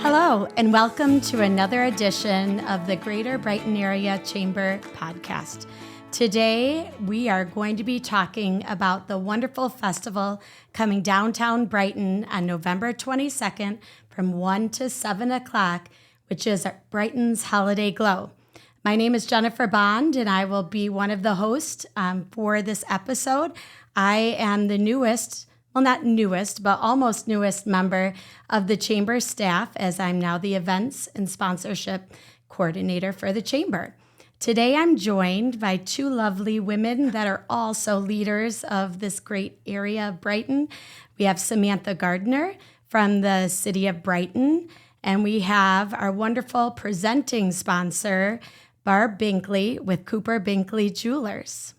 Hello, and welcome to another edition of the Greater Brighton Area Chamber podcast. Today, we are going to be talking about the wonderful festival coming downtown Brighton on November 22nd from 1 to 7 o'clock, which is Brighton's Holiday Glow. My name is Jennifer Bond, and I will be one of the hosts for this episode. I am the newest, well, not newest, but almost newest member of the Chamber staff, as I'm now the events and sponsorship coordinator for the Chamber. Today, I'm joined by two lovely women that are also leaders of this great area of Brighton. We have Samantha Gardiner from the city of Brighton, and we have our wonderful presenting sponsor, Barb Binkley with Binkley Jewelers.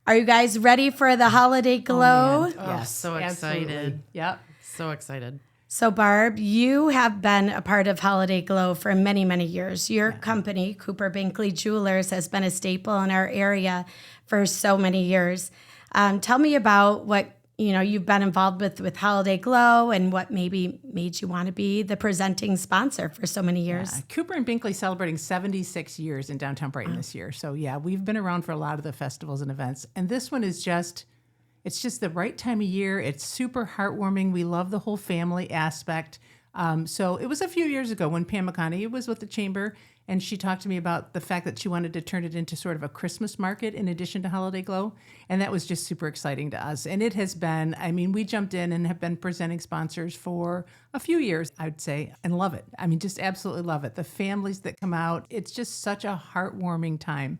Are you guys ready for the holiday glow? Yes, so excited. Absolutely. Yep. So excited. So, Barb, you have been a part of Holiday Glow for many, many years. Your company, Binkley Jewelers, has been a staple in our area for so many years. Tell me about what you've been involved with Holiday Glow and what maybe made you want to be the presenting sponsor for so many years. Yeah. Cooper and Binkley celebrating 76 years in downtown Brighton this year. So yeah, we've been around for a lot of the festivals and events. And this one is it's just the right time of year. It's super heartwarming. We love the whole family aspect. So it was a few years ago when Pam McConaughey was with the Chamber, and she talked to me about the fact that she wanted to turn it into sort of a Christmas market in addition to Holiday Glow. And that was just super exciting to us. And it has been, we jumped in and have been presenting sponsors for a few years, I would say, and love it. Just absolutely love it. The families that come out, it's just such a heartwarming time.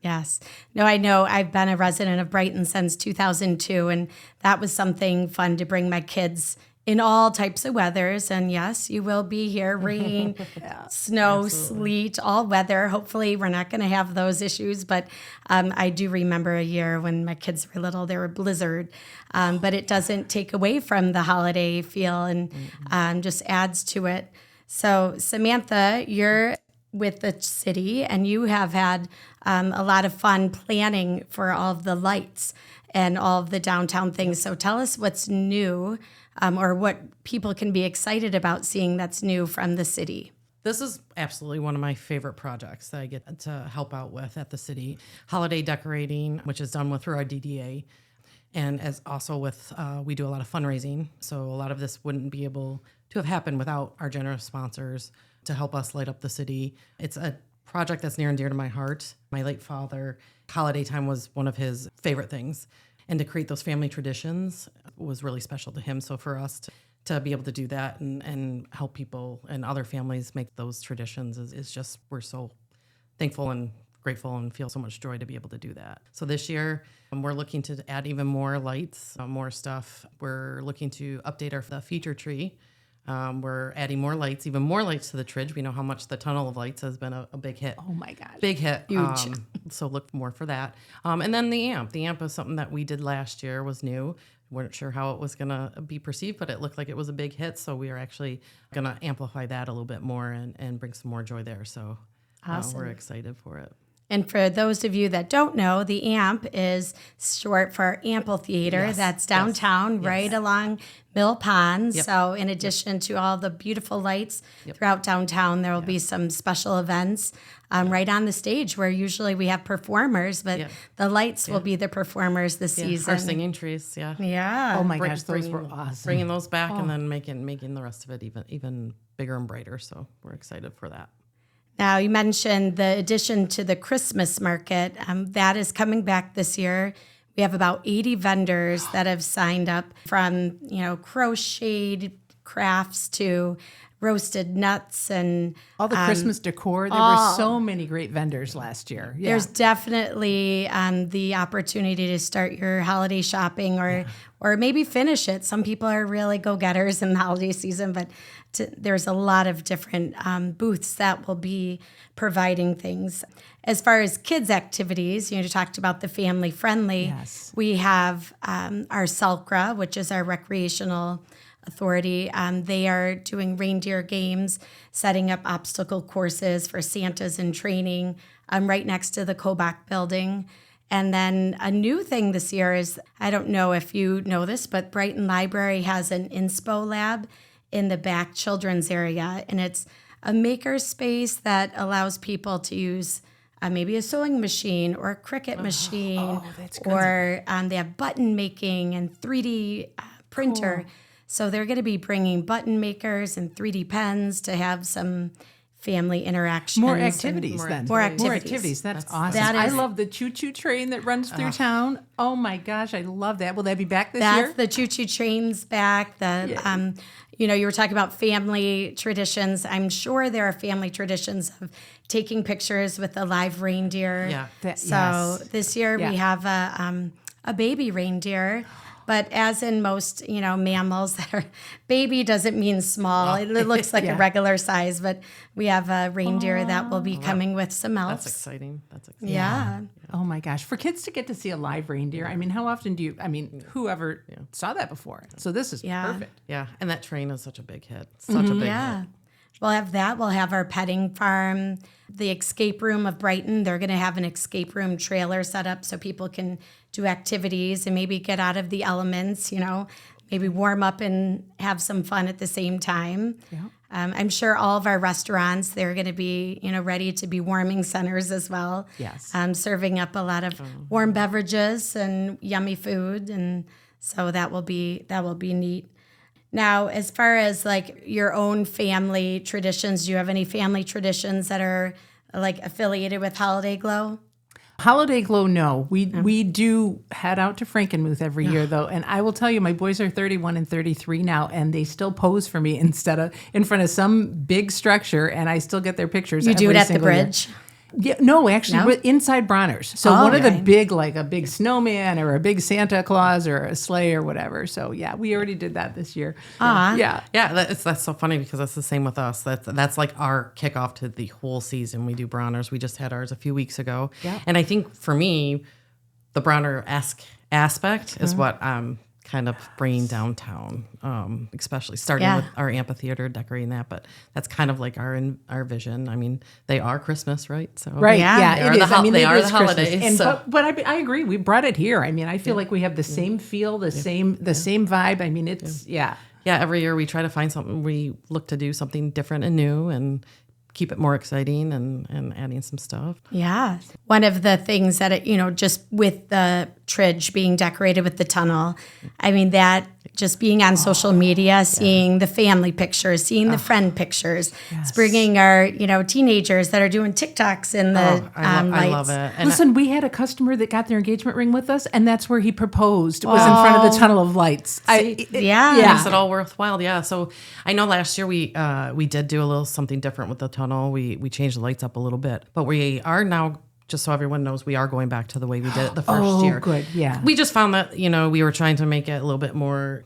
Yes. No, I know I've been a resident of Brighton since 2002, and that was something fun to bring my kids in all types of weathers. And yes, you will be here, rain, snow, sleet, all weather. Hopefully we're not going to have those issues. But I do remember a year when my kids were little, there were blizzard. But it doesn't take away from the holiday feel and just adds to it. So Samantha, you're with the city, and you have had a lot of fun planning for all of the lights and all of the downtown things. So tell us what's new or what people can be excited about seeing that's new from the city. This is absolutely one of my favorite projects that I get to help out with at the city. Holiday decorating, which is done through our DDA. And as also with, we do a lot of fundraising. So a lot of this wouldn't be able to have happened without our generous sponsors to help us light up the city. It's a project that's near and dear to my heart. My late father, holiday time was one of his favorite things. And to create those family traditions was really special to him. So for us to be able to do that and help people and other families make those traditions is just, we're so thankful and grateful and feel so much joy to be able to do that. So this year, we're looking to add even more lights, more stuff. We're looking to update the feature tree. We're adding more lights, even more lights to the Tridge. We know how much the Tunnel of Lights has been a big hit. Oh my God. Big hit. Huge. So look more for that. And then the amp. The amp was something that we did last year, was new. Weren't sure how it was going to be perceived, but it looked like it was a big hit. So we are actually going to amplify that a little bit more and bring some more joy there. So Awesome. We're excited for it. And for those of you that don't know, the AMP is short for Amphitheater. Yes, That's downtown, yes. right along Mill Pond. Yep. So in addition to all the beautiful lights throughout downtown, there will be some special events right on the stage where usually we have performers, but the lights will be the performers this season. Our singing trees, Yeah. Oh my gosh, those were awesome. Bringing those back and then making the rest of it even bigger and brighter. So we're excited for that. Now, you mentioned the addition to the Christmas market. That is coming back this year. We have about 80 vendors that have signed up from, crocheted crafts to roasted nuts and all the Christmas decor. There were so many great vendors last year. Yeah. There's definitely the opportunity to start your holiday shopping or maybe finish it. Some people are really go-getters in the holiday season, but there's a lot of different booths that will be providing things. As far as kids' activities, you talked about the family-friendly. Yes. We have our SELCRA, which is our recreational authority. They are doing reindeer games, setting up obstacle courses for Santas in training right next to the Kobach building. And then a new thing this year is, I don't know if you know this, but Brighton Library has an inspo lab in the back children's area, and it's a maker space that allows people to use maybe a sewing machine or a Cricut machine, or they have button making and 3D printer. Cool. So they're going to be bringing button makers and 3D pens to have some family interactions. More activities then. More activities. That's awesome. I love the choo-choo train that runs through town. Oh my gosh, I love that. Will that be back this year? That's the choo-choo train's back. You were talking about family traditions. I'm sure there are family traditions of taking pictures with a live reindeer. Yeah. This year we have a baby reindeer. But as in most, mammals that are, baby doesn't mean small. It looks like a regular size, but we have a reindeer that will be coming with some elves. That's exciting. Yeah. Oh my gosh. For kids to get to see a live reindeer, I mean, how often whoever saw that before? So this is perfect. Yeah. And that train is such a big hit. Such a big hit. We'll have that. We'll have our petting farm, the escape room of Brighton. They're going to have an escape room trailer set up so people can do activities and maybe get out of the elements, maybe warm up and have some fun at the same time. Yeah. I'm sure all of our restaurants, they're going to be, ready to be warming centers as well. Yes. Serving up a lot of warm beverages and yummy food. And so that will be neat. Now, as far as like your own family traditions, do you have any family traditions that are like affiliated with Holiday Glow? Holiday Glow, no. We do head out to Frankenmuth every year, though. And I will tell you, my boys are 31 and 33 now, and they still pose for me instead of in front of some big structure, and I still get their pictures. You do it at the bridge? Yeah, no, actually, we're inside Bronner's. So one of the big, like a big snowman or a big Santa Claus or a sleigh or whatever. So yeah, we already did that this year. Yeah. That's so funny because that's the same with us. That's like our kickoff to the whole season. We do Bronner's. We just had ours a few weeks ago. Yeah. And I think for me, the Bronner-esque aspect is what I'm kind of bringing downtown, especially starting with our amphitheater, decorating that. But that's kind of like our vision. I mean, they are Christmas, right? So right, yeah, they are the holidays. But I agree. We brought it here. I mean, I feel like we have the same feel, the same vibe. I mean, it's Yeah, every year we try to find something. We look to do something different and new and keep it more exciting and adding some stuff. Yeah. One of the things that, just with the Tridge being decorated with the tunnel, I mean, that just being on social media, seeing the family pictures, seeing the friend pictures, it's bringing our, teenagers that are doing TikToks in the lights. I love it. And listen, we had a customer that got their engagement ring with us, and that's where he proposed, was in front of the tunnel of lights. It makes it all worthwhile. Yeah. So I know last year we did do a little something different with the tunnel. We changed the lights up a little bit, but we are now, just so everyone knows, we are going back to the way we did it the first year. Oh, good, yeah. We just found that, we were trying to make it a little bit more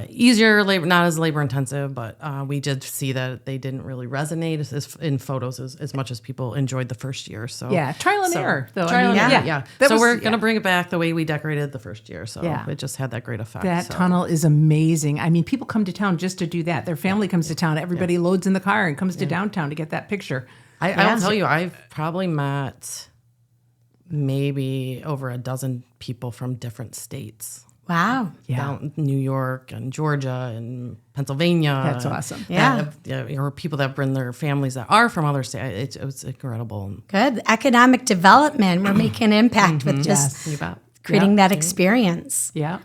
easier, not as labor intensive, but we did see that they didn't really resonate in photos as much as people enjoyed the first year. So trial and error, though. So we're going to bring it back the way we decorated the first year. So it just had that great effect. That tunnel is amazing. I mean, people come to town just to do that. Their family comes to town. Everybody loads in the car and comes to downtown to get that picture. I'll tell you, I've probably met maybe over a dozen people from different states. Wow. Down in New York and Georgia and Pennsylvania. That's awesome. Or people that bring their families that are from other states. It was incredible. Good. Economic development. We're making an impact with just creating that experience. Yeah.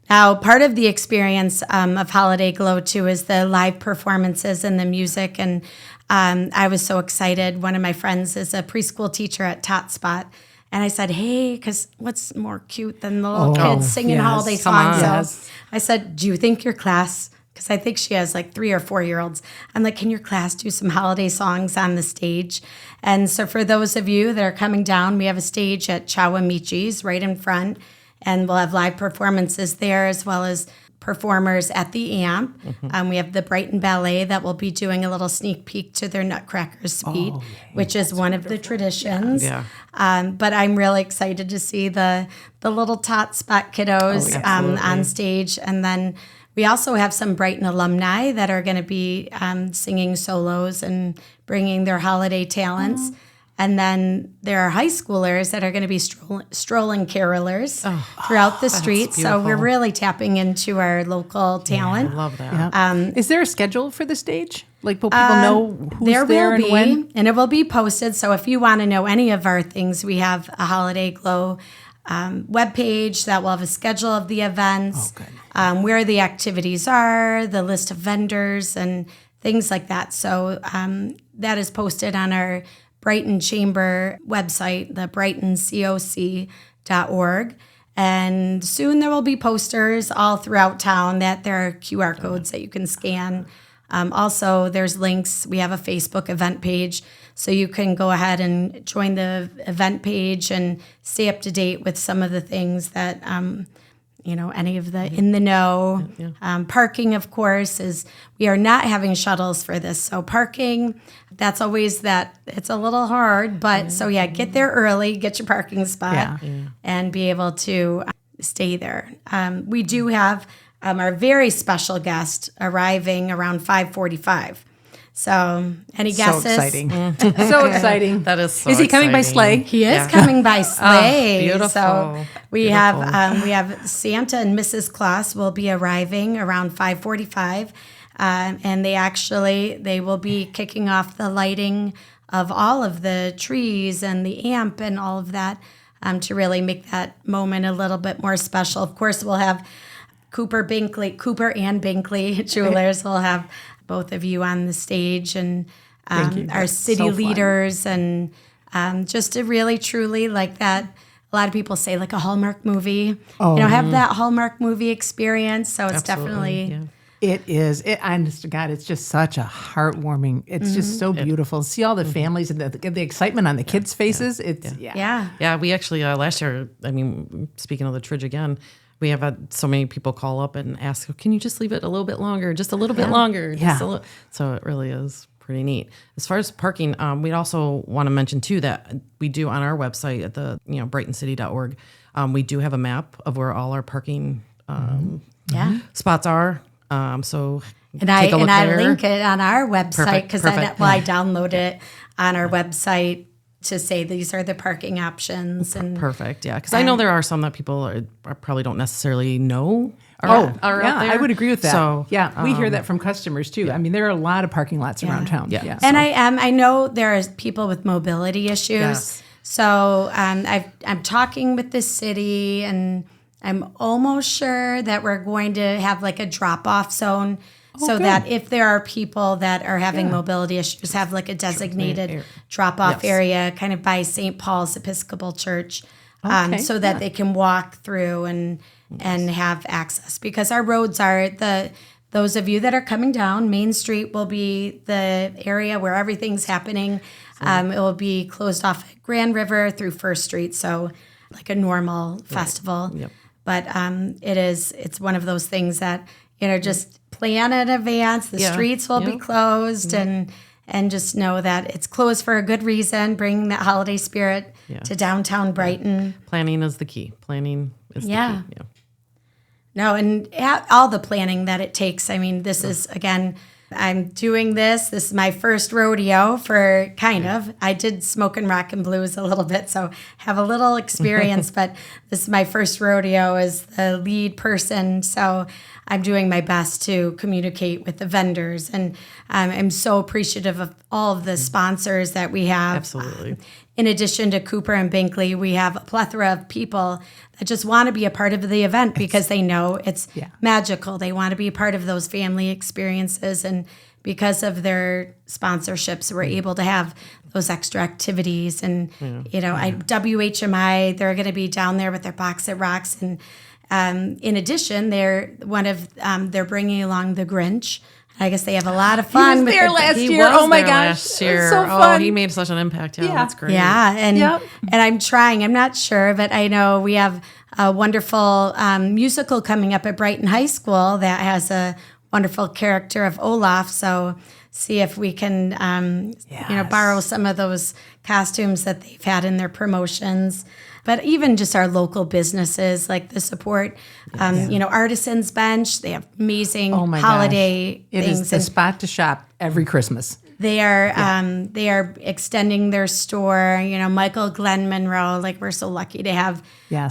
Now, part of the experience of Holiday Glow, too, is the live performances and the music. And I was so excited. One of my friends is a preschool teacher at Tot Spot. And I said, hey, because what's more cute than the little kids singing holiday songs? So I said, do you think your class, because I think she has like 3 or 4 year olds, I'm like, can your class do some holiday songs on the stage? And so for those of you that are coming down, we have a stage at Chawamichi's right in front. And we'll have live performances there as well as performers at the AMP. We have the Brighton Ballet that will be doing a little sneak peek to their Nutcracker Suite, which is one of the traditions. Yeah. But I'm really excited to see the little Tot Spot kiddos on stage. And then we also have some Brighton alumni that are going to be singing solos and bringing their holiday talents. And then there are high schoolers that are going to be strolling carolers throughout the streets. So we're really tapping into our local talent. I love that. Is there a schedule for the stage? Like, will people know who's there and when? And it will be posted. So if you want to know any of our things, we have a Holiday Glow webpage that will have a schedule of the events, where the activities are, the list of vendors, and things like that. So that is posted on our Brighton Chamber website, the brightoncoc.org. And soon there will be posters all throughout town that there are QR codes that you can scan. Also, there's links. We have a Facebook event page, so you can go ahead and join the event page and stay up to date with some of the things that, any of the in the know. Parking, of course, we are not having shuttles for this. So parking, that's always it's a little hard. But so get there early, get your parking spot, and be able to stay there. We do have our very special guest arriving around 5:45. So, any guesses? So exciting. So exciting. That is so Is he coming by exciting. sleigh? He is coming by sleigh. Beautiful. So we have Santa and Mrs. Claus will be arriving around 5:45, and they will be kicking off the lighting of all of the trees and the amp and all of that to really make that moment a little bit more special. Of course, we'll have Cooper and Binkley Jewelers. We'll have both of you on the stage, and our city leaders, and just to really truly like that. A lot of people say like a Hallmark movie, have that Hallmark movie experience. So it's definitely. It is. Honest to God, it's just such a heartwarming. It's just so beautiful. See all the families and the excitement on the kids' faces. Yeah, we actually last year. I mean, speaking of the Tridge again. We have had so many people call up and ask, can you just leave it a little bit longer, just a little bit longer? So it really is pretty neat. As far as parking, we'd also want to mention too that we do on our website at the brightoncity.org, we do have a map of where all our parking spots are. So take a look I there. link it on our website because I download it on our website to say these are the parking options. And perfect, yeah. Because I know there are some that people are probably don't necessarily know are out there. I would agree with that. So, we hear that from customers too. I mean, there are a lot of parking lots around town. And I know there are people with mobility issues. Yes. So I'm talking with the city, and I'm almost sure that we're going to have like a drop-off zone. That if there are people that are having mobility issues, have like a designated drop-off area kind of by St. Paul's Episcopal Church, so that they can walk through and have access. Because our roads are those of you that are coming down, Main Street will be the area where everything's happening. It will be closed off at Grand River through First Street, so like a normal festival. Yep. But it's one of those things that, just plan in advance. The streets will be closed, and just know that it's closed for a good reason, bringing that holiday spirit to downtown Brighton. Planning is the key. Planning is the key. Yeah. No, and all the planning that it takes. I mean, this is, again, I'm doing this. This is my first rodeo for I did smoke and rock and blues a little bit, so have a little experience, but this is my first rodeo as the lead person. So I'm doing my best to communicate with the vendors, and I'm so appreciative of all of the sponsors that we have. Absolutely. In addition to Cooper and Binkley, we have a plethora of people that just want to be a part of the event because they know it's magical. They want to be a part of those family experiences, and because of their sponsorships, we're able to have those extra activities. And WHMI, they're going to be down there with their box at rocks, and in addition, they're bringing along the Grinch. I guess they have a lot of fun. He was there last year. Oh my gosh, last year. So fun. He made such an impact. Yeah, that's great. Yeah, and I'm trying. I'm not sure, but I know we have a wonderful musical coming up at Brighton High School that has a wonderful character of Olaf. So see if we can, borrow some of those costumes that they've had in their promotions. But even just our local businesses, like the support, Artisans Bench, they have amazing holiday things. It is the spot to shop every Christmas. They are extending their store. Michael Glenn Monroe, like we're so lucky to have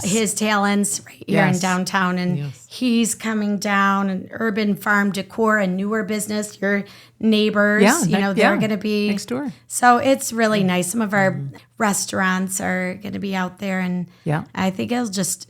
his talents right here in downtown, and he's coming down. And Urban Farm Decor, a newer business, your neighbors, they're going to be next door. So it's really nice. Some of our restaurants are going to be out there, and I think it'll just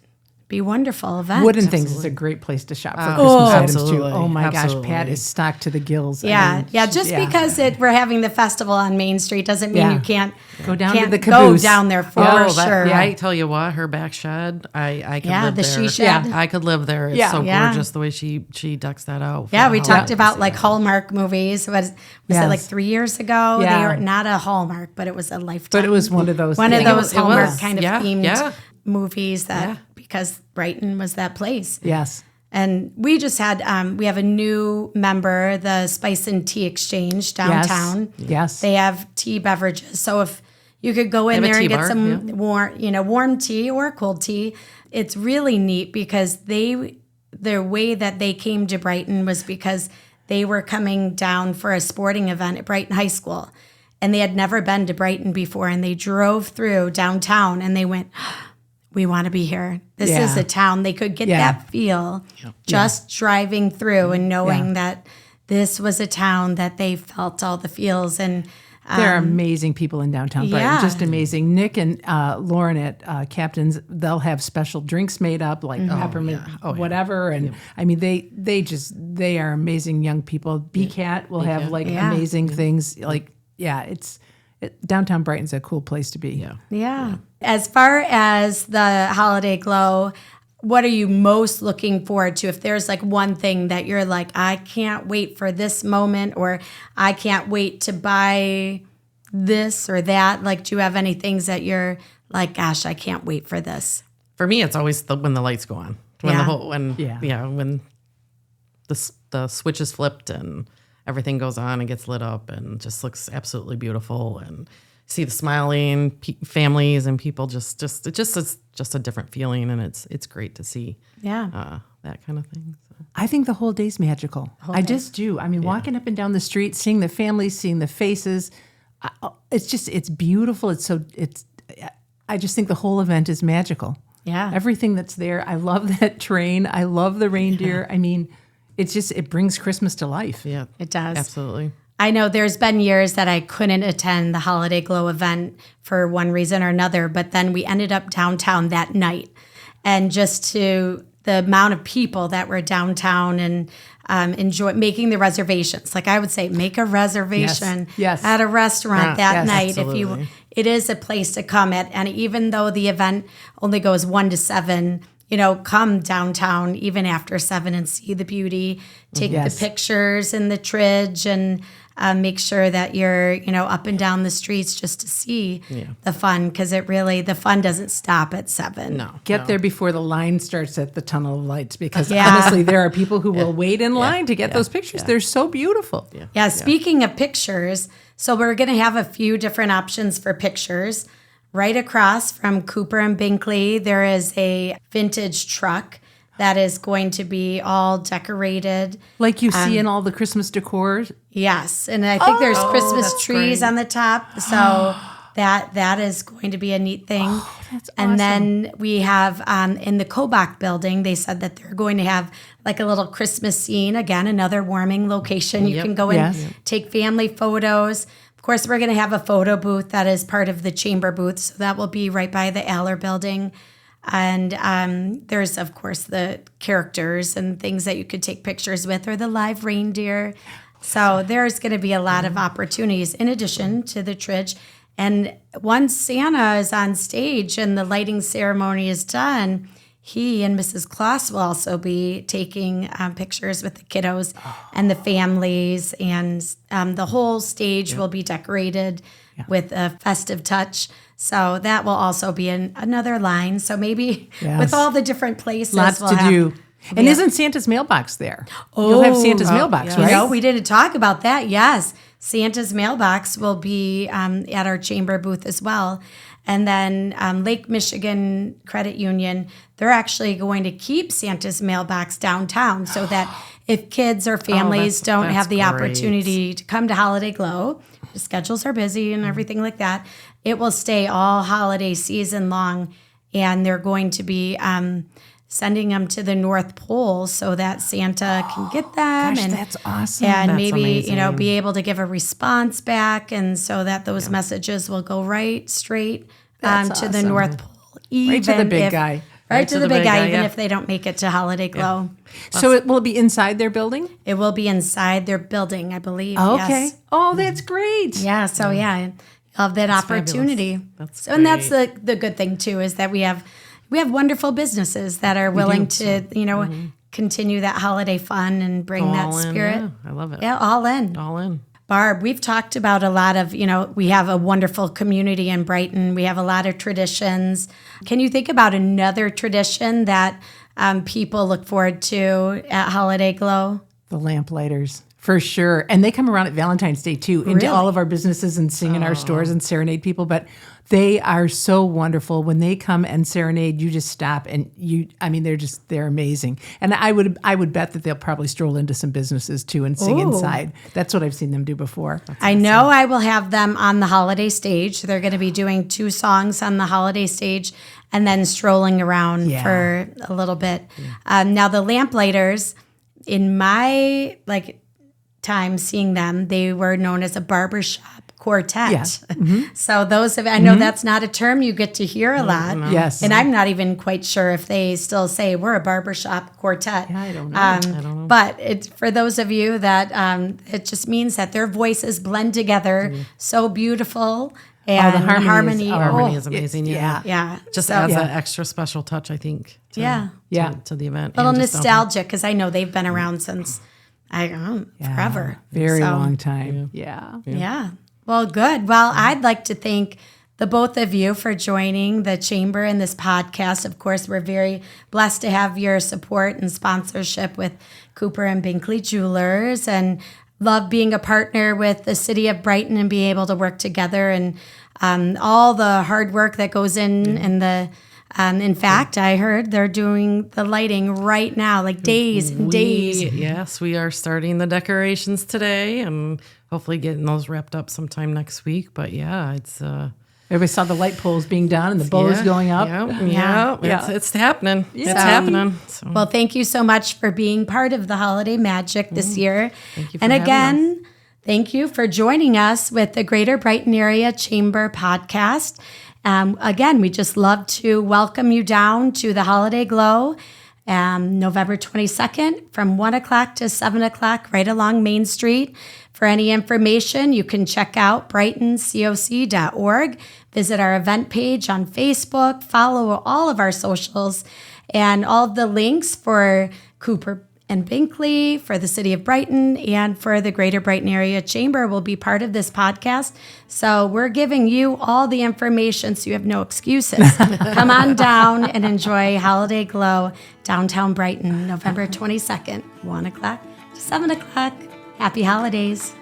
be a wonderful event. Wooden Things is a great place to shop for Christmas items too. Oh my gosh, Pat is stocked to the gills. Yeah, just because we're having the festival on Main Street doesn't mean you can't go down to the Go caboose. down there for sure. I tell you what, her back shed, I could live the there. she shed. I could live there. It's so gorgeous the way she decks that out. Yeah, we talked about like Hallmark movies. Was it like 3 years ago? Yeah. They were not a Hallmark, but it was a Lifetime. But it was one of those Hallmark kind of themed movies that. Yeah. Because Brighton was that place. Yes. And we just had, we have a new member, the Spice and Tea Exchange downtown. Yes. They have tea beverages. So if you could go in there and get some warm tea or cold tea, it's really neat because the way that they came to Brighton was because they were coming down for a sporting event at Brighton High School. And they had never been to Brighton before. And they drove through downtown and they went, we want to be here. This is a town. They could get that feel just driving through and knowing that this was a town that they felt all the feels. And there are amazing people in downtown Brighton, just amazing. Nick and Lauren at Captain's, they'll have special drinks made up like peppermint, whatever. And I mean, they are amazing young people. BCAT will have like amazing things. Like, downtown Brighton's a cool place to be. Yeah. As far as the holiday glow, what are you most looking forward to? If there's like one thing that you're like, I can't wait for this moment, or I can't wait to buy this or that. Like, do you have any things that you're like, gosh, I can't wait for this? For me, it's always when the lights go on. When the switch is flipped and everything goes on and gets lit up and just looks absolutely beautiful, and see the smiling families and people. It's just a different feeling, and it's great to see. That kind of thing. So. I think the whole day's magical. I just do. I mean, walking up and down the street, seeing the families, seeing the faces, it's beautiful. I just think the whole event is magical. Yeah, everything that's there. I love that train. I love the reindeer. I mean. It brings Christmas to life. Yeah, it does. Absolutely. I know there's been years that I couldn't attend the Holiday Glow event for one reason or another, but then we ended up downtown that night. And just to the amount of people that were downtown and enjoy making the reservations. Like I would say, make a reservation at a restaurant that night. Absolutely. It is a place to come at. And even though the event only goes 1 to 7, come downtown even after 7 and see the beauty, take the pictures in the Tridge, and make sure that you're, up and down the streets just to see the fun, because the fun doesn't stop at 7. No. Get there before the line starts at the tunnel of lights, because honestly, there are people who will wait in line to get those pictures. They're so beautiful. Speaking of pictures, so we're going to have a few different options for pictures. Right across from Cooper and Binkley, there is a vintage truck that is going to be all decorated. Like you see in all the Christmas decor? Yes, and I think there's Christmas trees on the top, so that is going to be a neat thing. Oh, that's and awesome. then we have in the Kobach building, they said that they're going to have like a little Christmas scene. Again, another warming location. You can go and take family photos. Of course, we're going to have a photo booth that is part of the chamber booth, so that will be right by the Aller building. And there's, of course, the characters and things that you could take pictures with, or the live reindeer. So there's going to be a lot of opportunities in addition to the Tridge. And once Santa is on stage and the lighting ceremony is done, he and Mrs. Kloss will also be taking pictures with the kiddos and the families, and the whole stage will be decorated with a festive touch. So that will also be another line. So maybe with all the different places, lots to do. And isn't Santa's mailbox there? You'll have Santa's mailbox, right? We didn't talk about that. Yes, Santa's mailbox will be at our chamber booth as well. And then Lake Michigan Credit Union, they're actually going to keep Santa's mailbox downtown so that if kids or families don't have the opportunity to come to Holiday Glow, the schedules are busy and everything like that, it will stay all holiday season long. And they're going to be sending them to the North Pole so that Santa can get them. Gosh, that's awesome. And That's maybe, amazing. be able to give a response back. And so that those messages will go straight That's to the awesome. North Pole. Right to the even big if- guy. Right to the big guy, even yeah. if they don't make it to Holiday Glow. So will it be inside their building? It will be inside their building, I believe. Okay. Yes. Oh, that's great. Yeah. So yeah, I love that opportunity. That's And that's the good thing too, is that we have wonderful businesses that are willing to, continue that holiday fun and bring that All in, spirit. yeah. I love it. Yeah, all in. All in. Barb, we've talked about a lot of, we have a wonderful community in Brighton. We have a lot of traditions. Can you think about another tradition that people look forward to at Holiday Glow? The Lamplighters, for sure. And they come around at Valentine's Day, too, into Really? all of our businesses and sing in our stores and serenade people. But they are so wonderful. When they come and serenade, you just stop and they're amazing. And I would bet that they'll probably stroll into some businesses, too, and sing Ooh. inside. That's what I've seen them do before. I know I will have them on the holiday stage. They're going to be doing 2 songs on the holiday stage and then strolling around Yeah. for a little bit. Now, the Lamplighters, in my time seeing them, they were known as a barbershop quartet. Yeah. So I know that's not a term you get to hear a lot. Yes. And I'm not even quite sure if they still say we're a barbershop quartet. I don't know. But for those of you that it just means that their voices blend together so beautiful. And the harmony Harmony is amazing. yeah. Yeah. Just So- adds Yeah. an extra special touch, I think. To, Yeah. Yeah. To the event. A little And just nostalgic because I know they've been around since, forever. Very So, long time. Yeah. Yeah. Well, good. Well, I'd like to thank the both of you for joining the Chamber in this podcast. Of course, we're very blessed to have your support and sponsorship with Cooper and Binkley Jewelers, and love being a partner with the city of Brighton and be able to work together and all the hard work that goes in and the in fact, I heard they're doing the lighting right now, like days and days. Yes, we are starting the decorations today and hopefully getting those wrapped up sometime next week. But yeah, it's Everybody saw the light poles being done and the bows going up. Yeah. It's happening. It's happening. So. Well, thank you so much for being part of the holiday magic this year. Thank you for and having again, thank you for joining us with the Greater Brighton Area Chamber podcast. Again, we just love to welcome you down to the Holiday Glow, November 22nd from 1 o'clock to 7 o'clock right along Main Street. For any information, you can check out brightoncoc.org, visit our event page on Facebook, follow all of our socials, and all of the links for Cooper and Binkley, for the city of Brighton, and for the Greater Brighton Area Chamber will be part of this podcast. So we're giving you all the information so you have no excuses. Come on down and enjoy Holiday Glow, Downtown Brighton, November 22nd, 1 o'clock to 7 o'clock. Happy holidays.